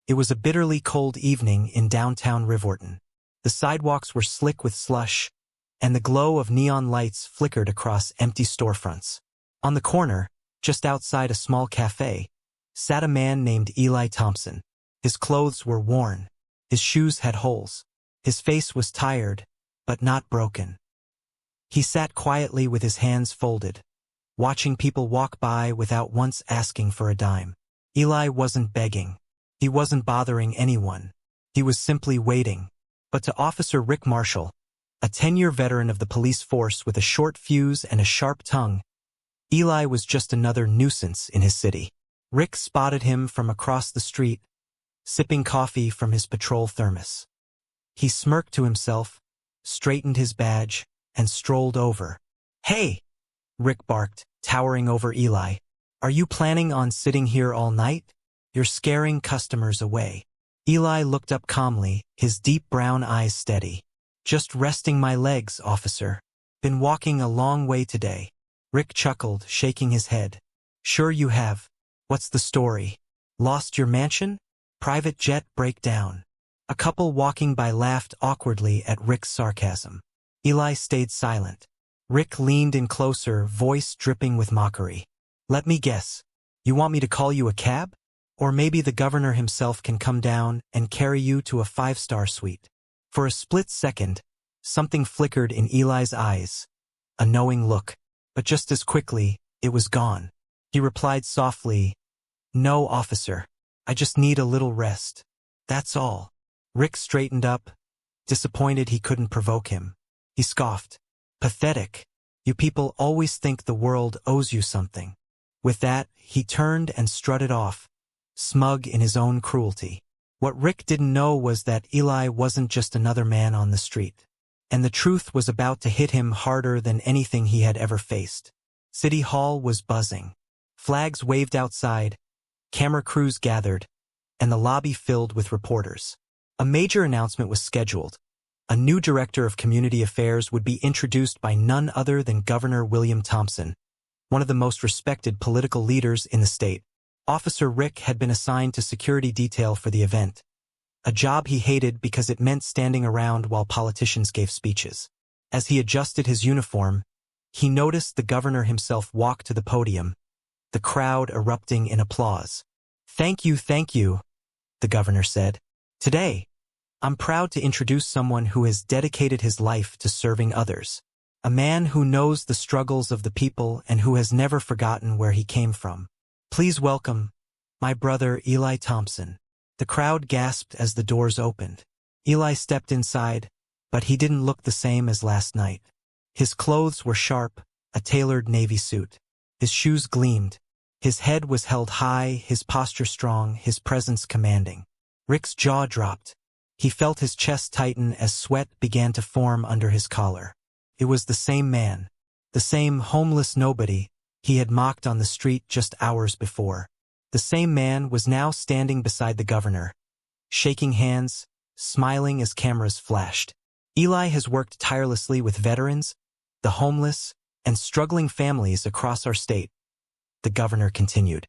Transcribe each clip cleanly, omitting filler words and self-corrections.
It was a bitterly cold evening in downtown Riverton. The sidewalks were slick with slush, and the glow of neon lights flickered across empty storefronts. On the corner, just outside a small cafe, sat a man named Eli Thompson. His clothes were worn. His shoes had holes. His face was tired, but not broken. He sat quietly with his hands folded, watching people walk by without once asking for a dime. Eli wasn't begging. He wasn't bothering anyone. He was simply waiting. But to Officer Rick Marshall, a 10-year veteran of the police force with a short fuse and a sharp tongue, Eli was just another nuisance in his city. Rick spotted him from across the street, sipping coffee from his patrol thermos. He smirked to himself, straightened his badge, and strolled over. "Hey!" Rick barked, towering over Eli. "Are you planning on sitting here all night? You're scaring customers away." Eli looked up calmly, his deep brown eyes steady. "Just resting my legs, officer. Been walking a long way today." Rick chuckled, shaking his head. "Sure you have. What's the story? Lost your mansion? Private jet breakdown?" A couple walking by laughed awkwardly at Rick's sarcasm. Eli stayed silent. Rick leaned in closer, voice dripping with mockery. "Let me guess. You want me to call you a cab? Or maybe the governor himself can come down and carry you to a 5-star suite." For a split second, something flickered in Eli's eyes, a knowing look. But just as quickly, it was gone. He replied softly, "No, officer. I just need a little rest. That's all." Rick straightened up, disappointed he couldn't provoke him. He scoffed. "Pathetic. You people always think the world owes you something." With that, he turned and strutted off, smug in his own cruelty. What Rick didn't know was that Eli wasn't just another man on the street. And the truth was about to hit him harder than anything he had ever faced. City Hall was buzzing. Flags waved outside, camera crews gathered, and the lobby filled with reporters. A major announcement was scheduled. A new director of community affairs would be introduced by none other than Governor William Thompson, one of the most respected political leaders in the state. Officer Rick had been assigned to security detail for the event, a job he hated because it meant standing around while politicians gave speeches. As he adjusted his uniform, he noticed the governor himself walk to the podium, the crowd erupting in applause. Thank you," the governor said. "Today, I'm proud to introduce someone who has dedicated his life to serving others. A man who knows the struggles of the people and who has never forgotten where he came from. Please welcome my brother Eli Thompson." The crowd gasped as the doors opened. Eli stepped inside, but he didn't look the same as last night. His clothes were sharp, a tailored navy suit. His shoes gleamed. His head was held high, his posture strong, his presence commanding. Rick's jaw dropped. He felt his chest tighten as sweat began to form under his collar. It was the same man, the same homeless nobody he had mocked on the street just hours before. The same man was now standing beside the governor, shaking hands, smiling as cameras flashed. Eli has worked tirelessly with veterans, the homeless, and struggling families across our state, the governor continued.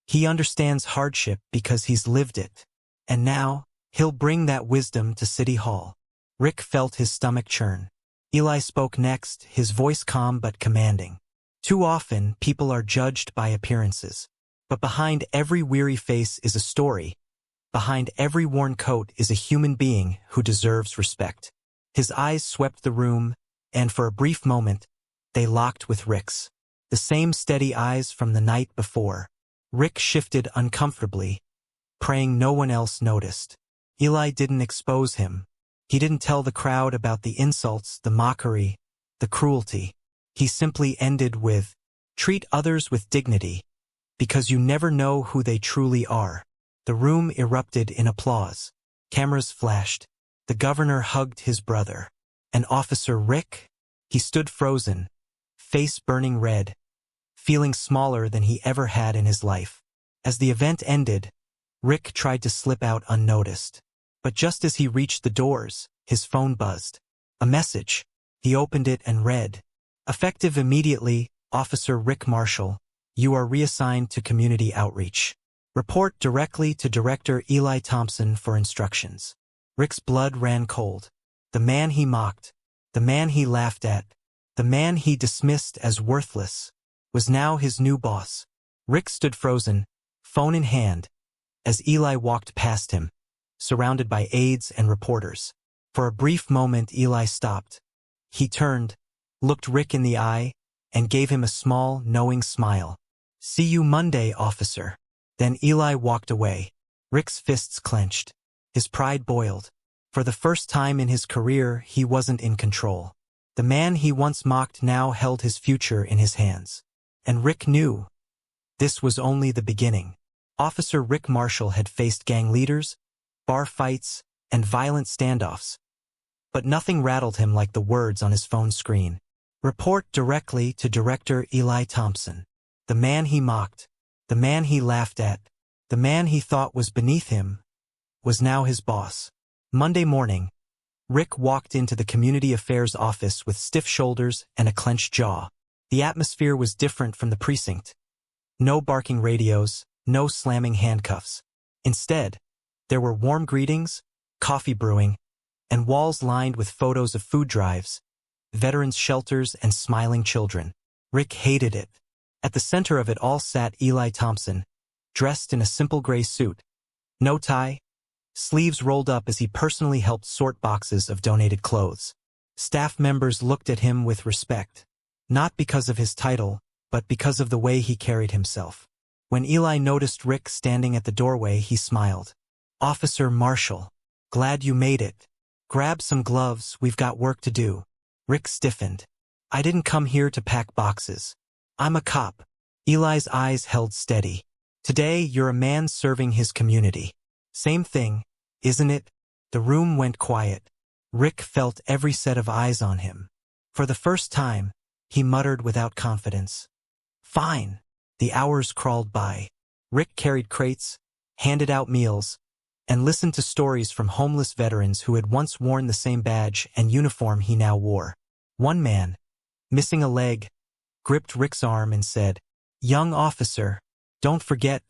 He understands hardship because he's lived it, and now he'll bring that wisdom to City Hall. Rick felt his stomach churn. Eli spoke next, his voice calm but commanding. Too often, people are judged by appearances. But behind every weary face is a story. Behind every worn coat is a human being who deserves respect. His eyes swept the room, and for a brief moment, they locked with Rick's. The same steady eyes from the night before. Rick shifted uncomfortably, praying no one else noticed. Eli didn't expose him. He didn't tell the crowd about the insults, the mockery, the cruelty. He simply ended with, "Treat others with dignity, because you never know who they truly are." The room erupted in applause. Cameras flashed. The governor hugged his brother. And Officer Rick? He stood frozen, face burning red, feeling smaller than he ever had in his life. As the event ended, Rick tried to slip out unnoticed. But just as he reached the doors, his phone buzzed. A message. He opened it and read, "Effective immediately, Officer Rick Marshall. You are reassigned to community outreach." Report directly to Director Eli Thompson for instructions. Rick's blood ran cold. The man he mocked, the man he laughed at, the man he dismissed as worthless, was now his new boss. Rick stood frozen, phone in hand, as Eli walked past him, surrounded by aides and reporters. For a brief moment Eli stopped. He turned, looked Rick in the eye, and gave him a small, knowing smile. "See you Monday, officer." Then Eli walked away. Rick's fists clenched. His pride boiled. For the first time in his career, he wasn't in control. The man he once mocked now held his future in his hands. And Rick knew this was only the beginning. Officer Rick Marshall had faced gang leaders, bar fights, and violent standoffs. But nothing rattled him like the words on his phone screen. Report directly to Director Eli Thompson. The man he mocked, the man he laughed at, the man he thought was beneath him, was now his boss. Monday morning, Rick walked into the community affairs office with stiff shoulders and a clenched jaw. The atmosphere was different from the precinct. No barking radios, no slamming handcuffs. Instead, there were warm greetings, coffee brewing, and walls lined with photos of food drives, veterans' shelters, and smiling children. Rick hated it. At the center of it all sat Eli Thompson, dressed in a simple gray suit. No tie, sleeves rolled up as he personally helped sort boxes of donated clothes. Staff members looked at him with respect, not because of his title, but because of the way he carried himself. When Eli noticed Rick standing at the doorway, he smiled. "Officer Marshall, glad you made it. Grab some gloves, we've got work to do." Rick stiffened. "I didn't come here to pack boxes. I'm a cop." Eli's eyes held steady. "Today, you're a man serving his community. Same thing, isn't it?" The room went quiet. Rick felt every set of eyes on him. For the first time, he muttered without confidence, "Fine." The hours crawled by. Rick carried crates, handed out meals, and listened to stories from homeless veterans who had once worn the same badge and uniform he now wore. One man, missing a leg, gripped Rick's arm and said, "Young officer, don't forget,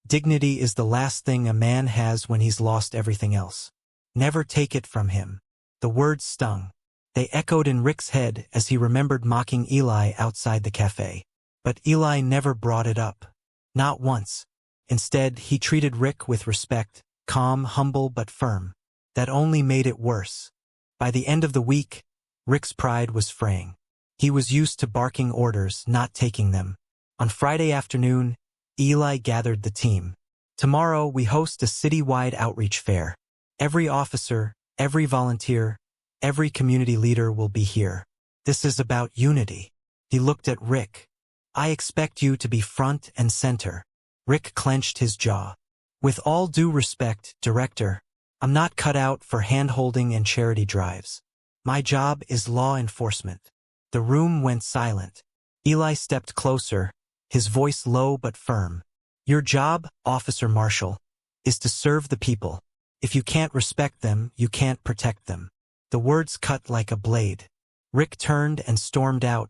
dignity is the last thing a man has when he's lost everything else. Never take it from him." The words stung. They echoed in Rick's head as he remembered mocking Eli outside the cafe. But Eli never brought it up. Not once. Instead, he treated Rick with respect, calm, humble, but firm. That only made it worse. By the end of the week, Rick's pride was fraying. He was used to barking orders, not taking them. On Friday afternoon, Eli gathered the team. "Tomorrow, we host a city-wide outreach fair. Every officer, every volunteer, every community leader will be here. This is about unity." He looked at Rick. "I expect you to be front and center." Rick clenched his jaw. "With all due respect, Director, I'm not cut out for hand-holding and charity drives. My job is law enforcement." The room went silent. Eli stepped closer, his voice low but firm. "Your job, Officer Marshall, is to serve the people. If you can't respect them, you can't protect them." The words cut like a blade. Rick turned and stormed out,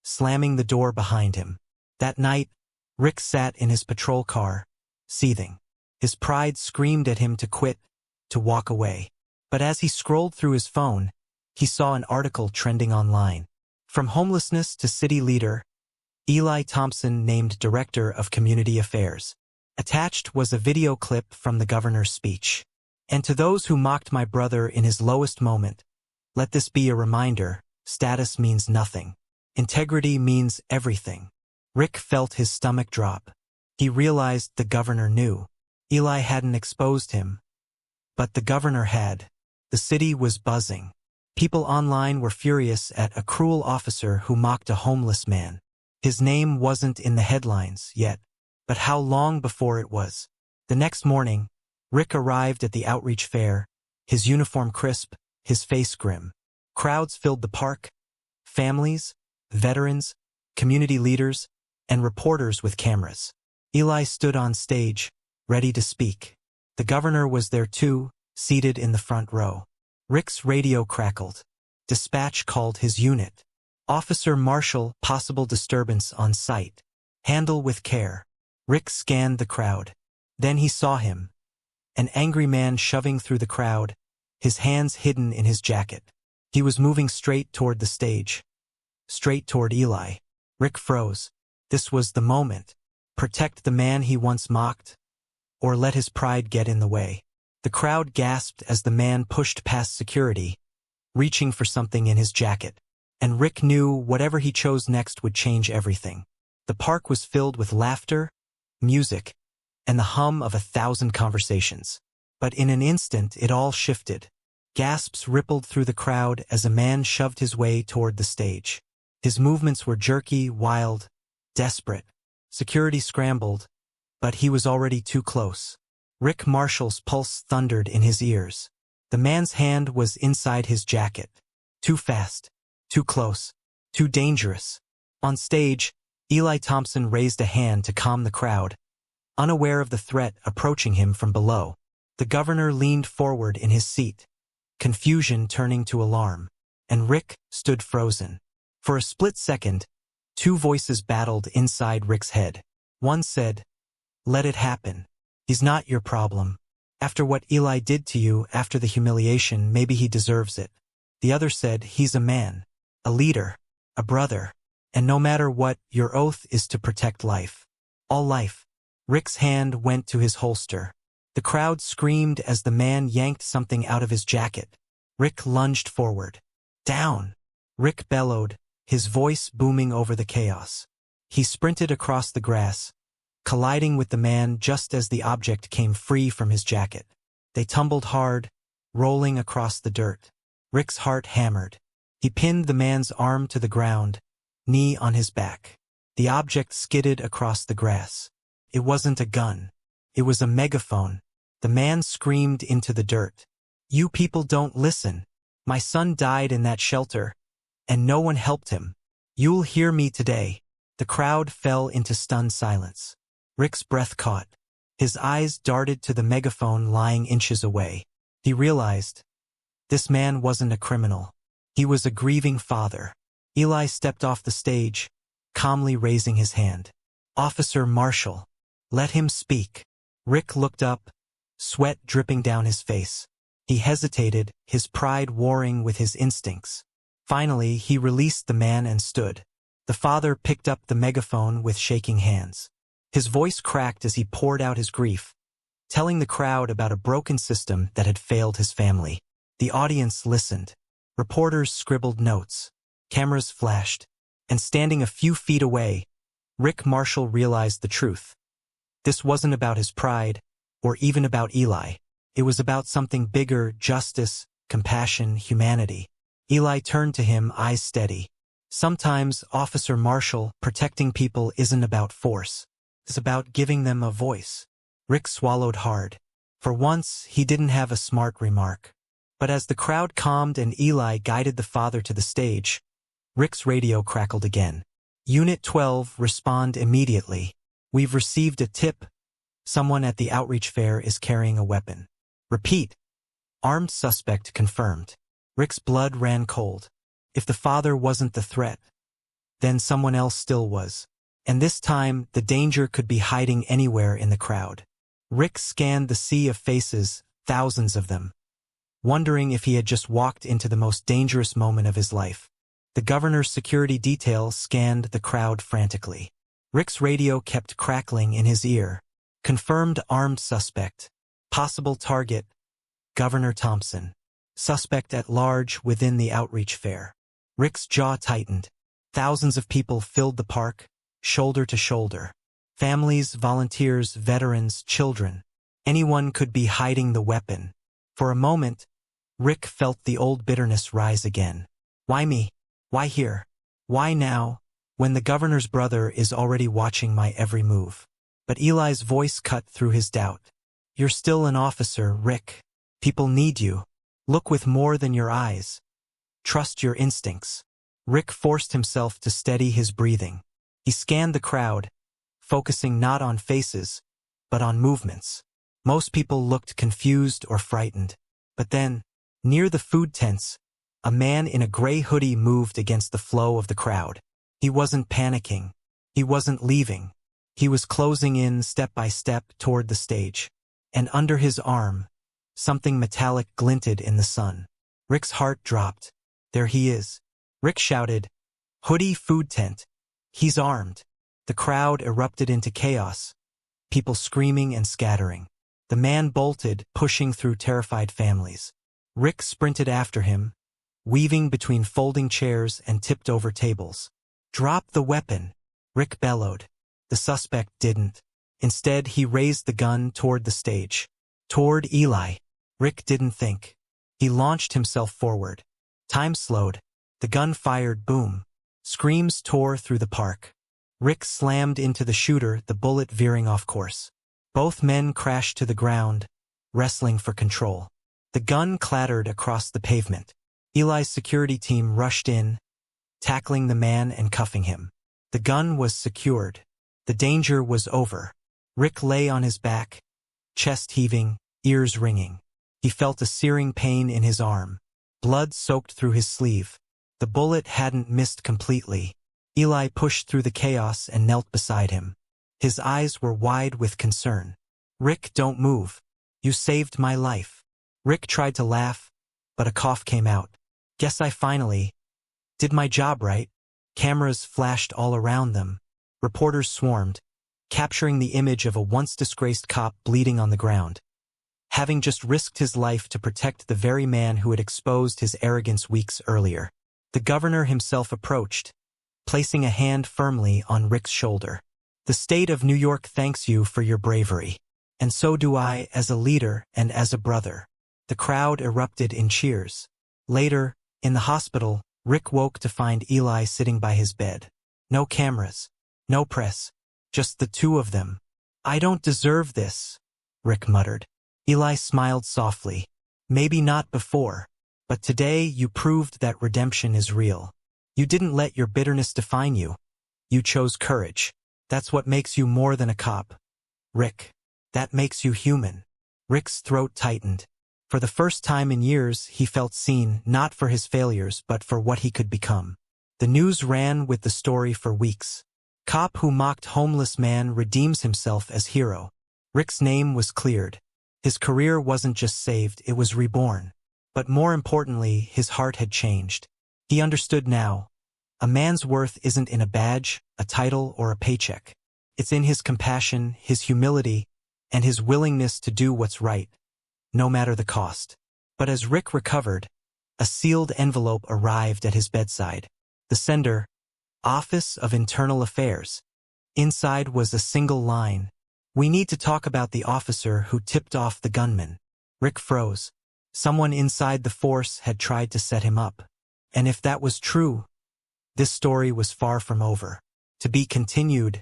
slamming the door behind him. That night, Rick sat in his patrol car, seething. His pride screamed at him to quit, to walk away. But as he scrolled through his phone, he saw an article trending online. From homelessness to city leader, Eli Thompson named Director of Community Affairs. Attached was a video clip from the governor's speech. "And to those who mocked my brother in his lowest moment, let this be a reminder, status means nothing. Integrity means everything." Rick felt his stomach drop. He realized the governor knew. Eli hadn't exposed him, but the governor had. The city was buzzing. People online were furious at a cruel officer who mocked a homeless man. His name wasn't in the headlines yet, but how long before it was? The next morning, Rick arrived at the outreach fair, his uniform crisp, his face grim. Crowds filled the park, families, veterans, community leaders, and reporters with cameras. Eli stood on stage, ready to speak. The governor was there too, seated in the front row. Rick's radio crackled. Dispatch called his unit. "Officer Marshall, possible disturbance on site. Handle with care." Rick scanned the crowd. Then he saw him, an angry man shoving through the crowd, his hands hidden in his jacket. He was moving straight toward the stage, straight toward Eli. Rick froze. This was the moment. Protect the man he once mocked, or let his pride get in the way. The crowd gasped as the man pushed past security, reaching for something in his jacket. And Rick knew whatever he chose next would change everything. The park was filled with laughter, music, and the hum of 1,000 conversations. But in an instant it all shifted. Gasps rippled through the crowd as a man shoved his way toward the stage. His movements were jerky, wild, desperate. Security scrambled, but he was already too close. Rick Marshall's pulse thundered in his ears. The man's hand was inside his jacket. Too fast, too close, too dangerous. On stage, Eli Thompson raised a hand to calm the crowd, unaware of the threat approaching him from below. The governor leaned forward in his seat, confusion turning to alarm, and Rick stood frozen. For a split second, two voices battled inside Rick's head. One said, "Let it happen. He's not your problem. After what Eli did to you, after the humiliation, maybe he deserves it." The other said, "He's a man, a leader, a brother, and no matter what, your oath is to protect life. All life." Rick's hand went to his holster. The crowd screamed as the man yanked something out of his jacket. Rick lunged forward. "Down!" Rick bellowed, his voice booming over the chaos. He sprinted across the grass, colliding with the man just as the object came free from his jacket. They tumbled hard, rolling across the dirt. Rick's heart hammered. He pinned the man's arm to the ground, knee on his back. The object skidded across the grass. It wasn't a gun. It was a megaphone. The man screamed into the dirt. "You people don't listen. My son died in that shelter, and no one helped him. You'll hear me today." The crowd fell into stunned silence. Rick's breath caught. His eyes darted to the megaphone lying inches away. He realized this man wasn't a criminal. He was a grieving father. Eli stepped off the stage, calmly raising his hand. "Officer Marshall, let him speak." Rick looked up, sweat dripping down his face. He hesitated, his pride warring with his instincts. Finally, he released the man and stood. The father picked up the megaphone with shaking hands. His voice cracked as he poured out his grief, telling the crowd about a broken system that had failed his family. The audience listened. Reporters scribbled notes. Cameras flashed. And standing a few feet away, Rick Marshall realized the truth. This wasn't about his pride, or even about Eli. It was about something bigger: justice, compassion, humanity. Eli turned to him, eyes steady. "Sometimes, Officer Marshall, protecting people isn't about force. It's about giving them a voice." Rick swallowed hard. For once, he didn't have a smart remark. But as the crowd calmed and Eli guided the father to the stage, Rick's radio crackled again. "Unit 12, respond immediately. We've received a tip. Someone at the outreach fair is carrying a weapon. Repeat. Armed suspect confirmed." Rick's blood ran cold. If the father wasn't the threat, then someone else still was. And this time, the danger could be hiding anywhere in the crowd. Rick scanned the sea of faces, thousands of them, wondering if he had just walked into the most dangerous moment of his life. The governor's security detail scanned the crowd frantically. Rick's radio kept crackling in his ear. Confirmed armed suspect. Possible target, Governor Thompson. Suspect at large within the outreach fair. Rick's jaw tightened. Thousands of people filled the park, shoulder to shoulder. Families, volunteers, veterans, children. Anyone could be hiding the weapon. For a moment, Rick felt the old bitterness rise again. Why me? Why here? Why now, when the governor's brother is already watching my every move? But Eli's voice cut through his doubt. "You're still an officer, Rick. People need you. Look with more than your eyes. Trust your instincts." Rick forced himself to steady his breathing. He scanned the crowd, focusing not on faces, but on movements. Most people looked confused or frightened. But then, near the food tents, a man in a gray hoodie moved against the flow of the crowd. He wasn't panicking. He wasn't leaving. He was closing in step by step toward the stage. And under his arm, something metallic glinted in the sun. Rick's heart dropped. There he is. Rick shouted, "Hoodie food tent. He's armed." The crowd erupted into chaos, people screaming and scattering. The man bolted, pushing through terrified families. Rick sprinted after him, weaving between folding chairs and tipped-over tables. "Drop the weapon," Rick bellowed. The suspect didn't. Instead, he raised the gun toward the stage. Toward Eli. Rick didn't think. He launched himself forward. Time slowed. The gun fired, boom. Screams tore through the park. Rick slammed into the shooter, the bullet veering off course. Both men crashed to the ground, wrestling for control. The gun clattered across the pavement. Eli's security team rushed in, tackling the man and cuffing him. The gun was secured. The danger was over. Rick lay on his back, chest heaving, ears ringing. He felt a searing pain in his arm. Blood soaked through his sleeve. The bullet hadn't missed completely. Eli pushed through the chaos and knelt beside him. His eyes were wide with concern. "Rick, don't move. You saved my life." Rick tried to laugh, but a cough came out. "Guess I finally did my job right." Cameras flashed all around them. Reporters swarmed, capturing the image of a once-disgraced cop bleeding on the ground, having just risked his life to protect the very man who had exposed his arrogance weeks earlier. The governor himself approached, placing a hand firmly on Rick's shoulder. "The state of New York thanks you for your bravery. And so do I, as a leader and as a brother." The crowd erupted in cheers. Later, in the hospital, Rick woke to find Eli sitting by his bed. No cameras, no press, just the two of them. "I don't deserve this," Rick muttered. Eli smiled softly. "Maybe not before, but today you proved that redemption is real. You didn't let your bitterness define you. You chose courage. That's what makes you more than a cop. Rick, that makes you human." Rick's throat tightened. For the first time in years, he felt seen, not for his failures, but for what he could become. The news ran with the story for weeks. "Cop who mocked homeless man redeems himself as hero." Rick's name was cleared. His career wasn't just saved, it was reborn. But more importantly, his heart had changed. He understood now. A man's worth isn't in a badge, a title, or a paycheck. It's in his compassion, his humility, and his willingness to do what's right, no matter the cost. But as Rick recovered, a sealed envelope arrived at his bedside. The sender, Office of Internal Affairs. Inside was a single line. "We need to talk about the officer who tipped off the gunman." Rick froze. Someone inside the force had tried to set him up. And if that was true, this story was far from over. To be continued.